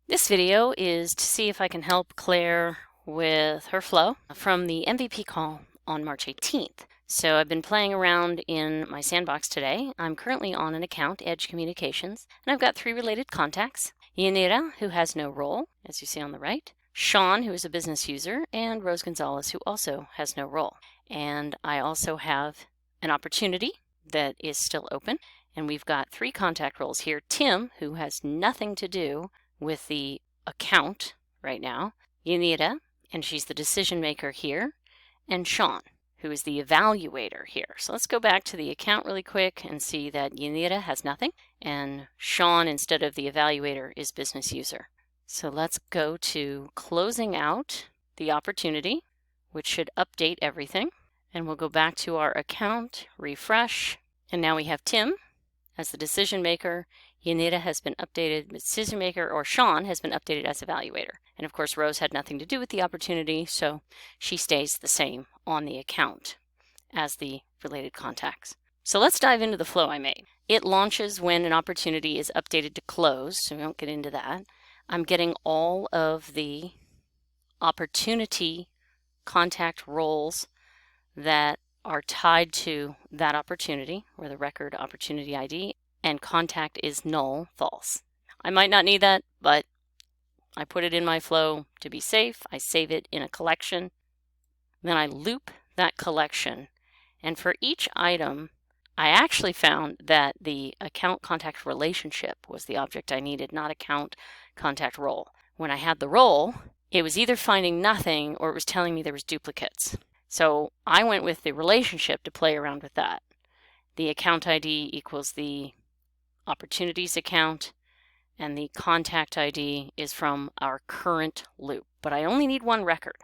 This video is to see if I can help Claire with her flow from the MVP call on March 18th. So I've been playing around in my sandbox today. I'm currently on an account, Edge Communications, and I've got 3 related contacts. Yanira, who has no role, as you see on the right, Sean, who is a business user, and Rose Gonzalez, who also has no role. And I also have an opportunity that is still open, and we've got 3 contact roles here. Tim, who has nothing to do with the account right now, Yanira, and she's the decision maker here, and Sean, who is the evaluator here. So let's go back to the account really quick and see that Yanira has nothing, and Sean, instead of the evaluator, is business user. So let's go to closing out the opportunity, which should update everything. And we'll go back to our account, refresh, and now we have Tim as the decision maker. Yanira has been updated as decision maker, or Sean has been updated as evaluator. And of course, Rose had nothing to do with the opportunity, so she stays the same on the account as the related contacts. So let's dive into the flow I made. It launches when an opportunity is updated to close, so we won't get into that. I'm getting all of the opportunity contact roles that are tied to that opportunity, or the record opportunity ID, and contact is null, false. I might not need that, but I put it in my flow to be safe. I save it in a collection. Then I loop that collection. And for each item, I actually found that the account contact relationship was the object I needed, not account contact role. When I had the role, it was either finding nothing or it was telling me there was duplicates. So I went with the relationship to play around with that. The account ID equals the opportunities account, and the contact ID is from our current loop. But I only need one record,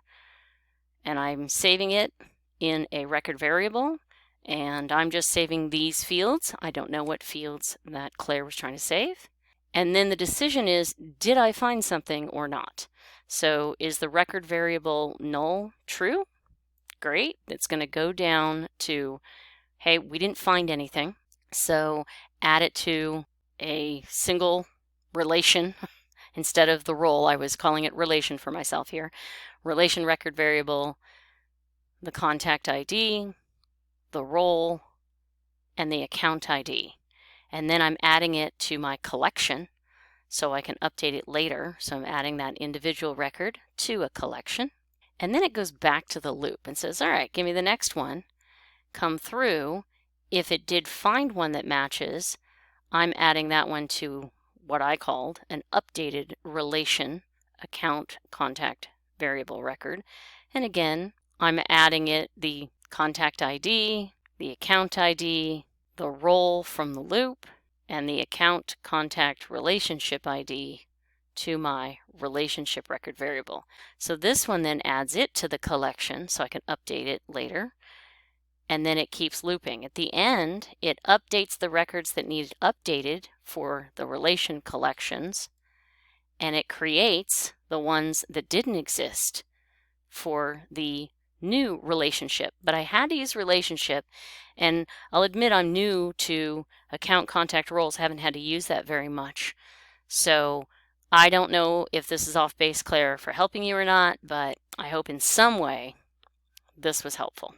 and I'm saving it in a record variable, and I'm just saving these fields. I don't know what fields that Claire was trying to save. And then the decision is, did I find something or not? So is the record variable null true? Great. It's going to go down to, hey, we didn't find anything. So add it to a single relation instead of the role. I was calling it relation for myself here. Relation record variable, the contact ID, the role, and the account ID. And then I'm adding it to my collection so I can update it later. So I'm adding that individual record to a collection. And then it goes back to the loop and says, all right, give me the next one. Come through. If it did find one that matches, I'm adding that one to what I called an updated relation account contact variable record. And again, I'm adding it the contact ID, the account ID, the role from the loop, and the account contact relationship ID to my relationship record variable. So this one then adds it to the collection so I can update it later. And then it keeps looping. At the end, it updates the records that need updated for the relation collections, and it creates the ones that didn't exist for the new relationship. But I had to use relationship, and I'll admit I'm new to account contact roles, haven't had to use that very much. So I don't know if this is off base, Claire, for helping you or not, but I hope in some way this was helpful.